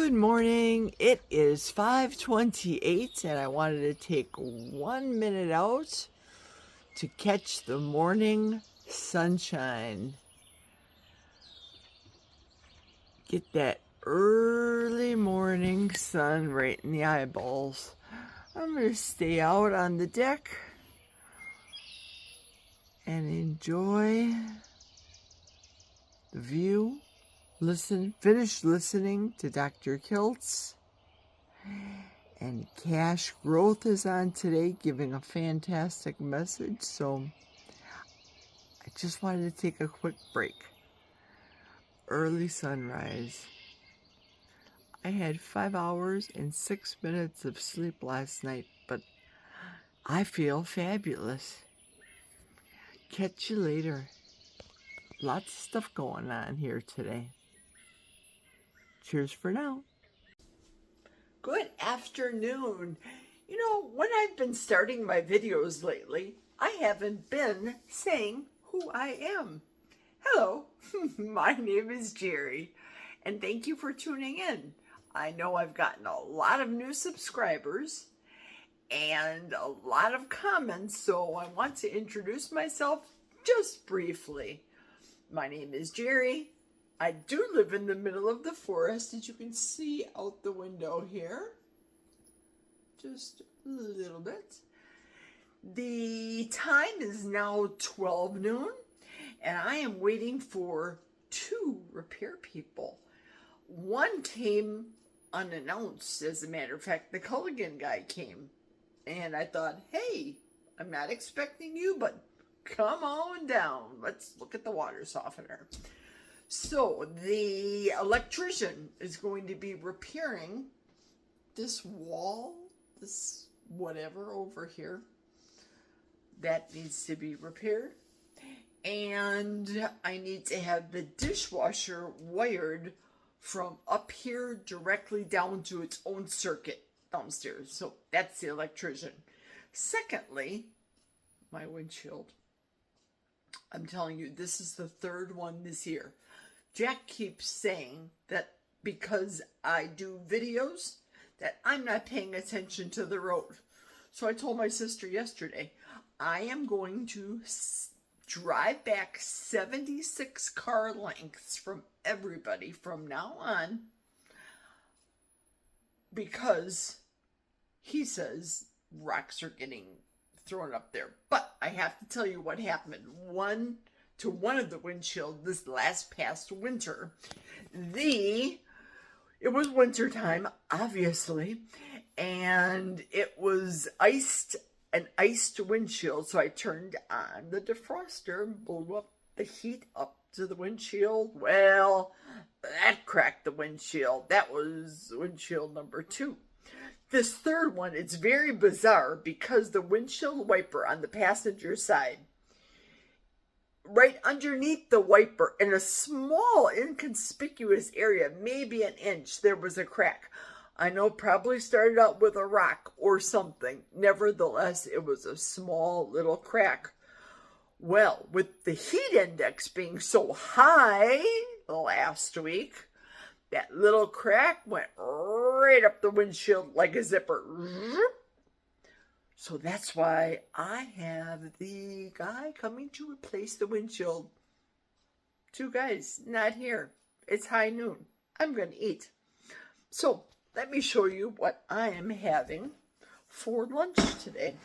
Good morning. It is 5:28 and I wanted to take 1 minute out to catch the morning sunshine. Get that early morning sun right in the eyeballs. I'm going to stay out on the deck and enjoy the view. Finish listening to Dr. Kiltz, and Cash Growth is on today giving a fantastic message, so I just wanted to take a quick break. Early sunrise. I had 5 hours and 6 minutes of sleep last night, but I feel fabulous. Catch you later. Lots of stuff going on here today. Cheers for now. Good afternoon. You know, when I've been starting my videos lately, I haven't been saying who I am. Hello, my name is Jerry, and thank you for tuning in. I know I've gotten a lot of new subscribers and a lot of comments, so I want to introduce myself just briefly. My name is Jerry. I do live in the middle of the forest, as you can see out the window here. Just a little bit. The time is now 12 noon, and I am waiting for 2 repair people. One came unannounced, as a matter of fact. The Culligan guy came, and I thought, hey, I'm not expecting you, but come on down. Let's look at the water softener. So the electrician is going to be repairing this wall, this whatever over here. That needs to be repaired. And I need to have the dishwasher wired from up here directly down to its own circuit downstairs. So that's the electrician. Secondly, my windshield. I'm telling you, this is the 3rd one this year. Jack keeps saying that because I do videos, that I'm not paying attention to the road. So I told my sister yesterday, I am going to drive back 76 car lengths from everybody from now on, because he says rocks are getting thrown up there. But I have to tell you what happened. One of the windshield this past winter. It was winter time, obviously, and it was an iced windshield, so I turned on the defroster and blew up the heat up to the windshield. Well, that cracked the windshield. That was windshield number 2. This 3rd one, it's very bizarre because the windshield wiper on the passenger side, right underneath the wiper, in a small inconspicuous area, maybe an inch, there was a crack. I know it probably started out with a rock or something. Nevertheless, it was a small little crack. Well, with the heat index being so high last week, that little crack went right up the windshield like a zipper. So that's why I have the guy coming to replace the windshield. 2 guys, not here. It's high noon. I'm going to eat. So let me show you what I am having for lunch today.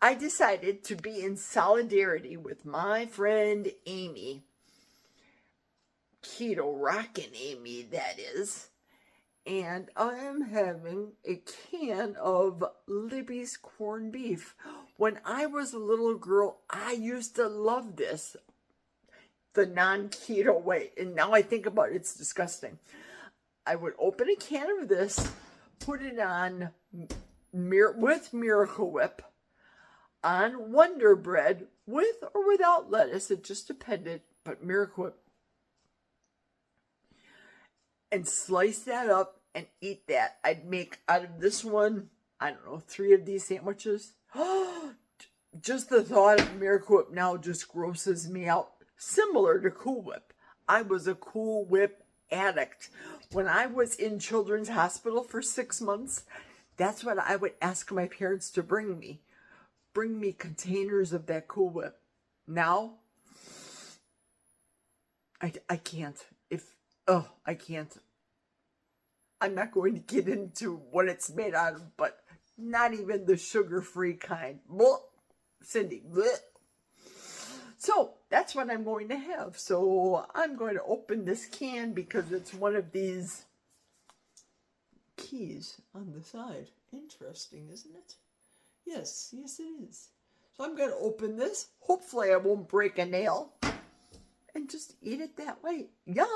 I decided to be in solidarity with my friend Amy. Keto Rockin' Amy, that is. And I am having a can of Libby's corned beef. When I was a little girl, I used to love this the non-keto way. And now I think about it, it's disgusting. I would open a can of this, put it on with Miracle Whip, on Wonder Bread, with or without lettuce. It just depended, but Miracle Whip. And slice that up and eat that. I'd make out of this one, I don't know, 3 of these sandwiches. Just the thought of Miracle Whip now just grosses me out. Similar to Cool Whip. I was a Cool Whip addict. when I was in Children's Hospital for 6 months, that's what I would ask my parents to bring me. Bring me containers of that Cool Whip. Now, I can't. I can't. I'm not going to get into what it's made out of, but not even the sugar-free kind. Blah. Cindy. Blah. So that's what I'm going to have. So I'm going to open this can because it's one of these keys on the side. Interesting, isn't it? Yes, it is. So I'm going to open this. Hopefully I won't break a nail. And just eat it that way. Yum!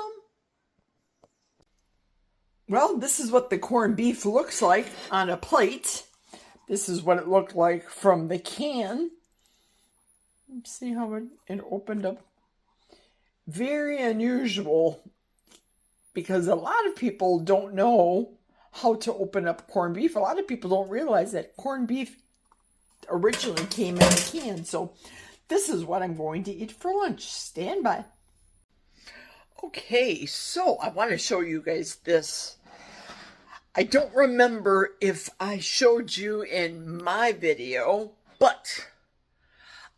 Well, this is what the corned beef looks like on a plate. This is what it looked like from the can. See how it opened up. Very unusual because a lot of people don't know how to open up corned beef. A lot of people don't realize that corned beef originally came in a can. So this is what I'm going to eat for lunch. Stand by. Okay, so I want to show you guys this. I don't remember if I showed you in my video, but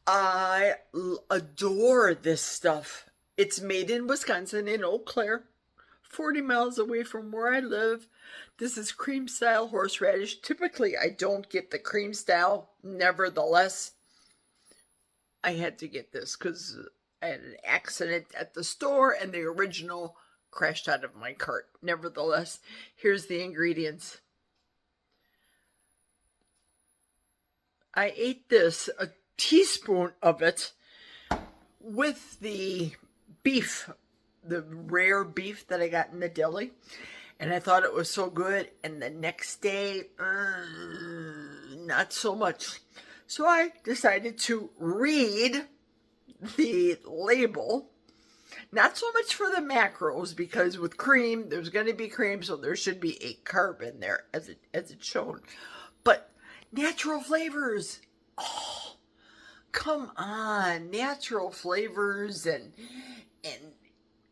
I adore this stuff. It's made in Wisconsin, in Eau Claire, 40 miles away from where I live. This is cream style horseradish. Typically, I don't get the cream style. Nevertheless, I had to get this because I had an accident at the store and the original crashed out of my cart. Nevertheless, here's the ingredients. I ate this, a teaspoon of it, with the beef, the rare beef that I got in the deli. And I thought it was so good. And the next day, not so much. So I decided to read the label. Not so much for the macros, because with cream, there's going to be cream, so there should be 8 carb in there, as it's shown. But natural flavors. Oh, come on. Natural flavors and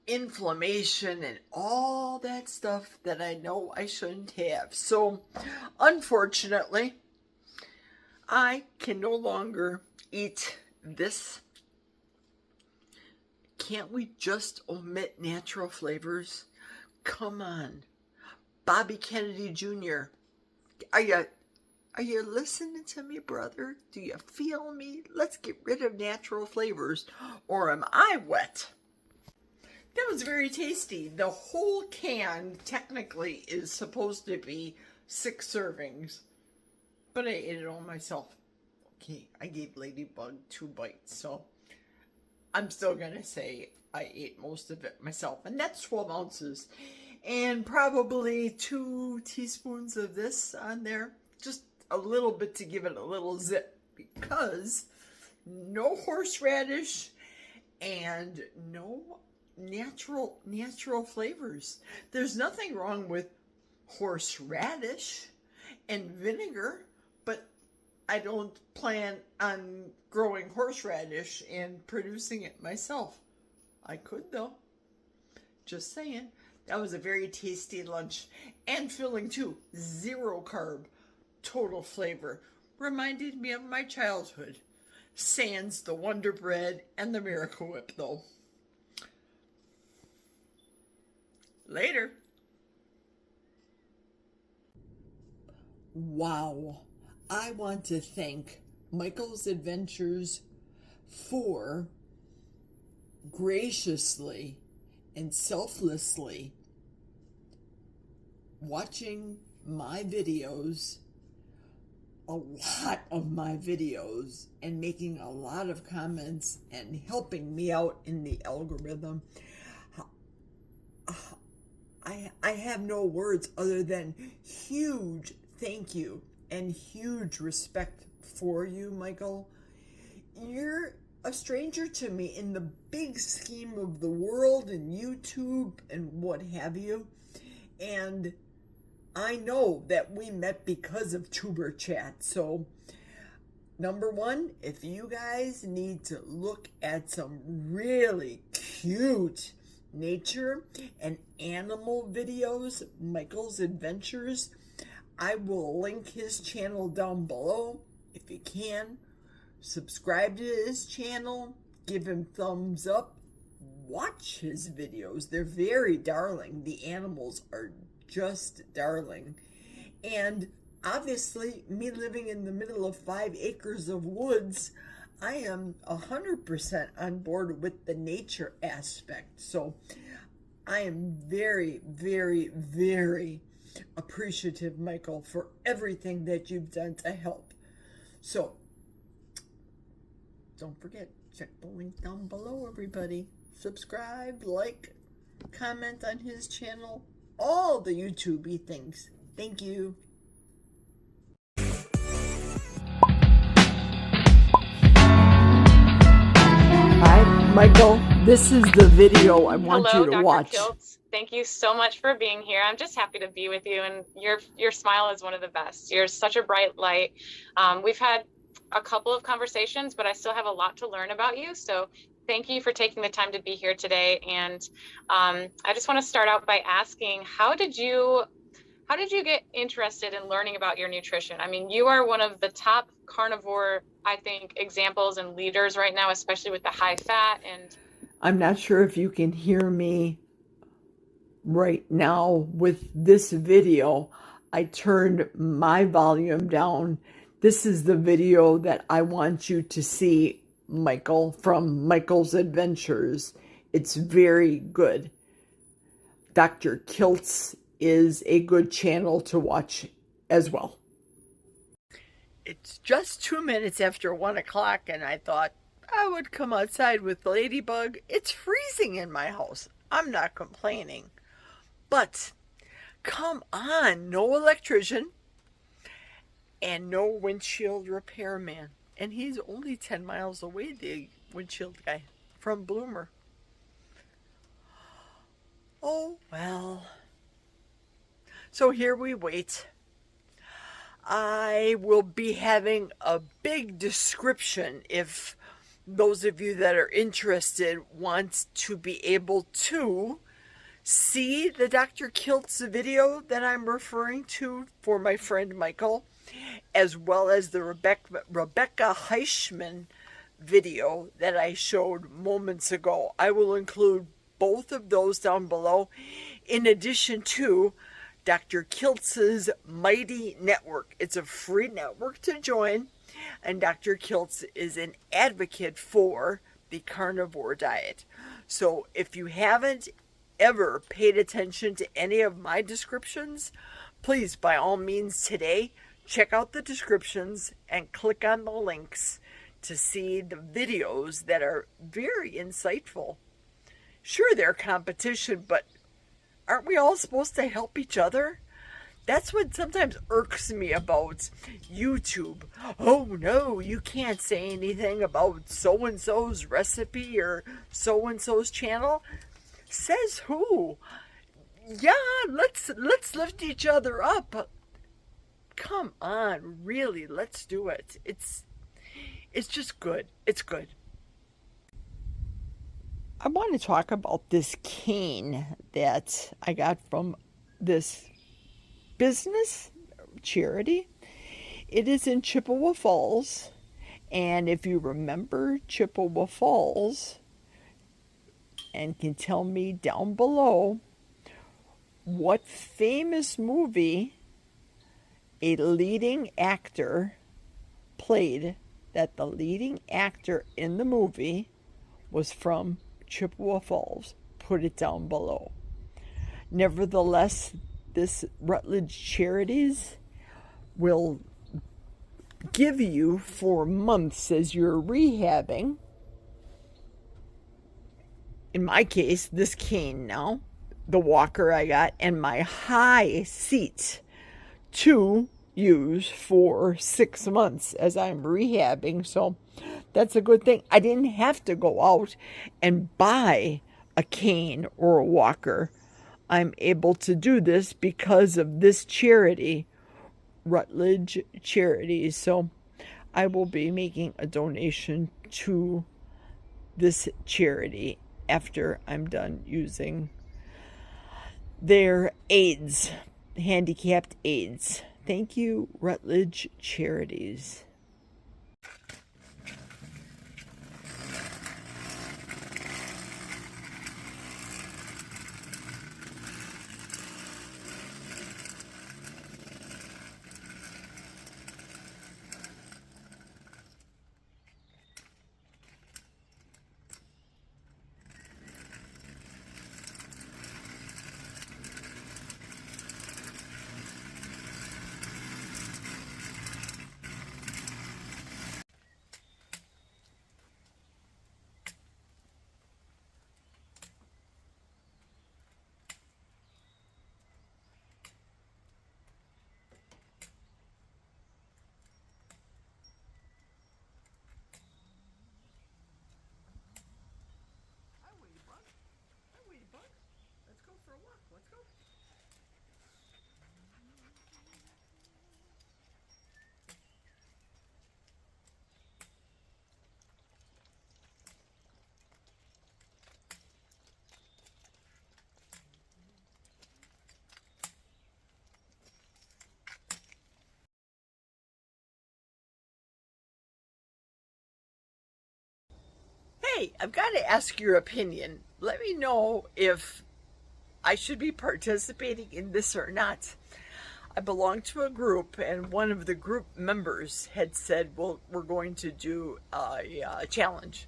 inflammation and all that stuff that I know I shouldn't have. So, unfortunately, I can no longer eat this. Can't we just omit natural flavors? Come on. Bobby Kennedy Jr. Are you listening to me, brother? Do you feel me? Let's get rid of natural flavors. Or am I wet? That was very tasty. The whole can technically is supposed to be 6 servings. But I ate it all myself. Okay, I gave Ladybug 2 bites, so I'm still going to say I ate most of it myself. And that's 12 ounces. And probably 2 teaspoons of this on there. Just a little bit to give it a little zip. Because no horseradish and no natural flavors. There's nothing wrong with horseradish and vinegar. But I don't plan on growing horseradish and producing it myself. I could though. Just saying. That was a very tasty lunch. And filling too. 0 carb. Total flavor. Reminded me of my childhood. Sans the Wonder Bread and the Miracle Whip though. Later. Wow. I want to thank Michael's Adventures for graciously and selflessly watching my videos, a lot of my videos, and making a lot of comments and helping me out in the algorithm. I have no words other than huge thank you and huge respect for you, Michael. You're a stranger to me in the big scheme of the world and YouTube and what have you. And I know that we met because of Tuber Chat. So, number one, if you guys need to look at some really cute nature and animal videos, Michael's Adventures. I will link his channel down below. If you can, subscribe to his channel, give him thumbs up, watch his videos. They're very darling. The animals are just darling. And obviously, me living in the middle of 5 acres of woods, I am 100% on board with the nature aspect. So I am very, very, very appreciative, Michael, for everything that you've done to help. So don't forget, check the link down below, everybody. Subscribe, like, comment on his channel, all the YouTube-y things. Thank you. Hi, Michael. This is the video I want you to Dr. watch. Kiltz. Thank you so much for being here. I'm just happy to be with you, and your smile is one of the best. You're such a bright light. We've had a couple of conversations, but I still have a lot to learn about you. So thank you for taking the time to be here today. And I just want to start out by asking, how did you get interested in learning about your nutrition? I mean, you are one of the top carnivore, I think, examples and leaders right now, especially with the high fat. And I'm not sure if you can hear me right now with this video. I turned my volume down. This is the video that I want you to see, Michael, from Michael's Adventures. It's very good. Dr. Kiltz is a good channel to watch as well. It's just 2 minutes after 1 o'clock, and I thought I would come outside with Ladybug. It's freezing in my house. I'm not complaining. But come on, no electrician and no windshield repairman. And he's only 10 miles away, the windshield guy from Bloomer. Oh, well. So here we wait. I will be having a big description if those of you that are interested want to be able to see the Dr. Kiltz video that I'm referring to for my friend Michael, as well as the Rebekah Heishman video that I showed moments ago. I will include both of those down below, in addition to Dr. Kiltz's Mighty Network. It's a free network to join, and Dr. Kiltz is an advocate for the carnivore diet. So if you haven't ever paid attention to any of my descriptions, please, by all means today, check out the descriptions and click on the links to see the videos that are very insightful. Sure, they're competition, but aren't we all supposed to help each other? That's what sometimes irks me about YouTube. Oh no, you can't say anything about so-and-so's recipe or so-and-so's channel. Says who? Yeah, let's lift each other up. Come on, really, let's do it. It's just good. It's good. I want to talk about this cane that I got from this business charity. It is in Chippewa Falls, and if you remember Chippewa Falls and can tell me down below what famous movie a leading actor played, that the leading actor in the movie was from Chippewa Falls, put it down below. Nevertheless, this Rutledge Charities will give you for months as you're rehabbing, in my case, this cane now, the walker I got, and my high seat to use for 6 months as I'm rehabbing. So that's a good thing. I didn't have to go out and buy a cane or a walker. I'm able to do this because of this charity, Rutledge Charities. So I will be making a donation to this charity after I'm done using their aids, handicapped aids. Thank you, Rutledge Charities. Let's go for a walk. Let's go. Hey, I've got to ask your opinion. Let me know if I should be participating in this or not. I belong to a group, and one of the group members had said, well, we're going to do a challenge.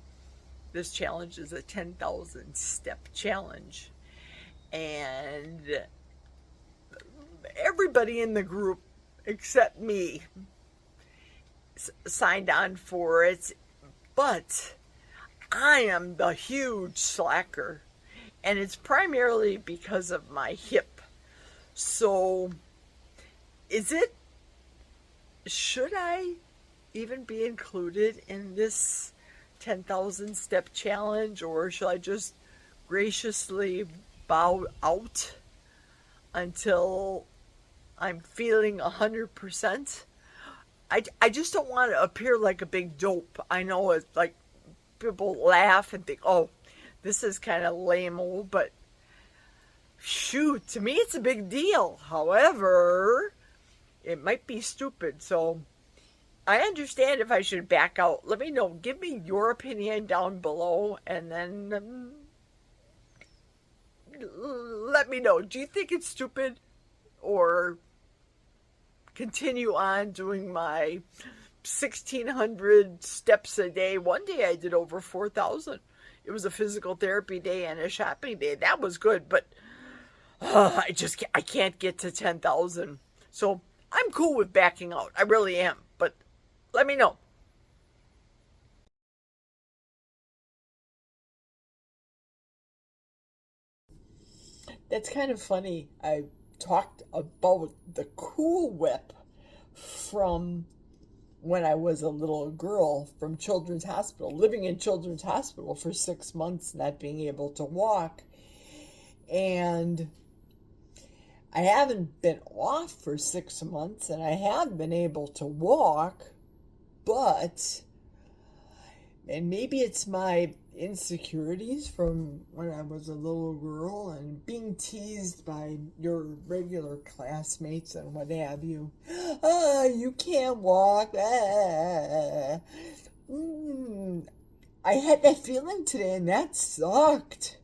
This challenge is a 10,000 step challenge. And everybody in the group except me signed on for it, but I am the huge slacker, and it's primarily because of my hip. So should I even be included in this 10,000 step challenge, or should I just graciously bow out until I'm feeling 100%? I just don't want to appear like a big dope. I know it's like people laugh and think, oh, this is kind of lame-o, but shoot, to me it's a big deal. However, it might be stupid, so I understand if I should back out. Let me know. Give me your opinion down below, and then let me know. Do you think it's stupid, or continue on doing my 1,600 steps a day? One day I did over 4,000. It was a physical therapy day and a shopping day. That was good, but I can't get to 10,000. So I'm cool with backing out. I really am. But let me know. That's kind of funny. I talked about the Cool Whip from when I was a little girl, from Children's Hospital, living in Children's Hospital for 6 months, not being able to walk. And I haven't been off for 6 months, and I have been able to walk, but, and maybe it's my insecurities from when I was a little girl and being teased by your regular classmates and what have you. You can't walk. I had that feeling today, and that sucked.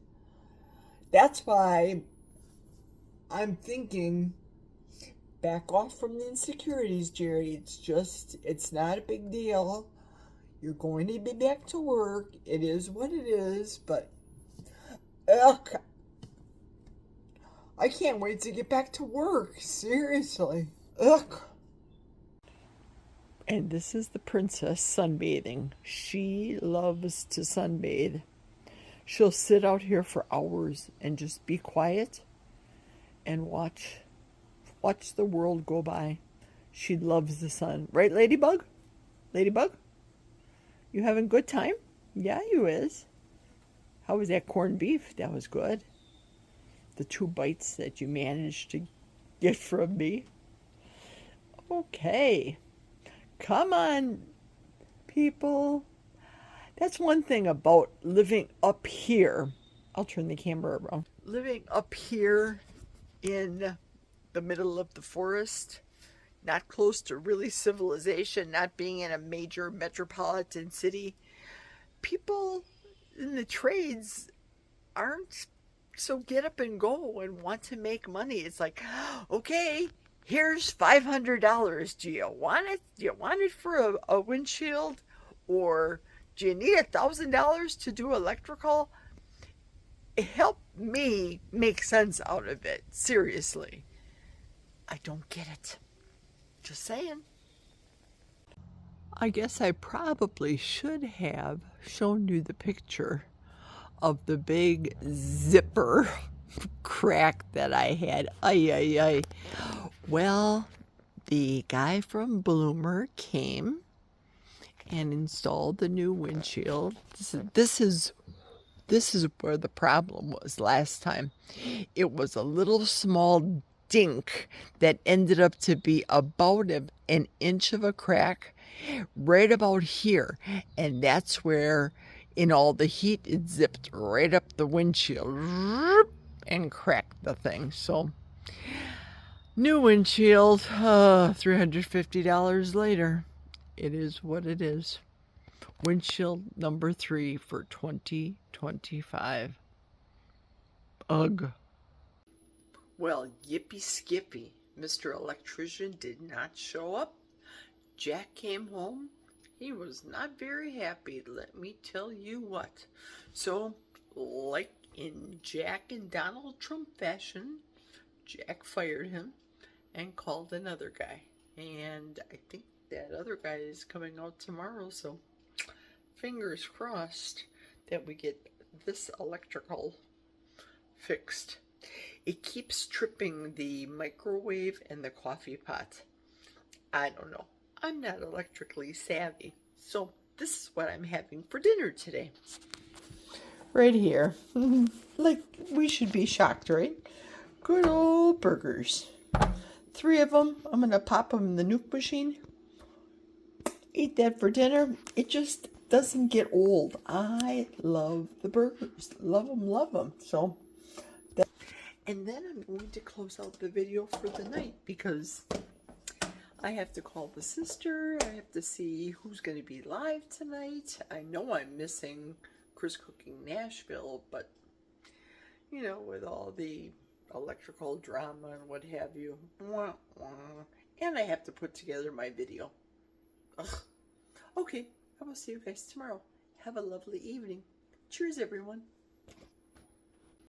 That's why I'm thinking, back off from the insecurities, Jerry. It's not a big deal. You're going to be back to work. It is what it is, but I can't wait to get back to work. Seriously. And this is the princess sunbathing. She loves to sunbathe. She'll sit out here for hours and just be quiet and watch the world go by. She loves the sun. Right, Ladybug? Ladybug? You having a good time? Yeah, you is. How was that corned beef? That was good. The 2 bites that you managed to get from me. Okay. Come on, people. That's one thing about living up here I'll turn the camera around. Living up here in the middle of the forest, not close to really civilization, not being in a major metropolitan city, people in the trades aren't so get up and go and want to make money. It's like, okay, here's $500. Do you want it? Do you want it for a windshield? Or do you need $1,000 to do electrical? Help me make sense out of it. Seriously. I don't get it. Just saying. I guess I probably should have shown you the picture of the big zipper crack that I had. Ay, ay, ay. Well, the guy from Bloomer came and installed the new windshield. This is where the problem was last time. It was a little small dink that ended up to be about an inch of a crack right about here. And that's where, in all the heat, it zipped right up the windshield and cracked the thing. So, new windshield, $350 later. It is what it is. Windshield number 3 for 2025. Ugh. Well, yippee skippy. Mr. Electrician did not show up. Jack came home. He was not very happy, let me tell you what. So, like in Jack and Donald Trump fashion, Jack fired him and called another guy. And I think that other guy is coming out tomorrow, so fingers crossed that we get this electrical fixed. It keeps tripping the microwave and the coffee pot. I don't know. I'm not electrically savvy. So this is what I'm having for dinner today. Right here. Like, we should be shocked, right? Good old burgers. 3 of them. I'm going to pop them in the nuke machine. Eat that for dinner. It just doesn't get old. I love the burgers. Love them, love them. So, and then I'm going to close out the video for the night because I have to call the sister. I have to see who's going to be live tonight. I know I'm missing Chris Cooking Nashville, but, you know, with all the electrical drama and what have you. And I have to put together my video. Ugh. Okay, I will see you guys tomorrow. Have a lovely evening. Cheers, everyone.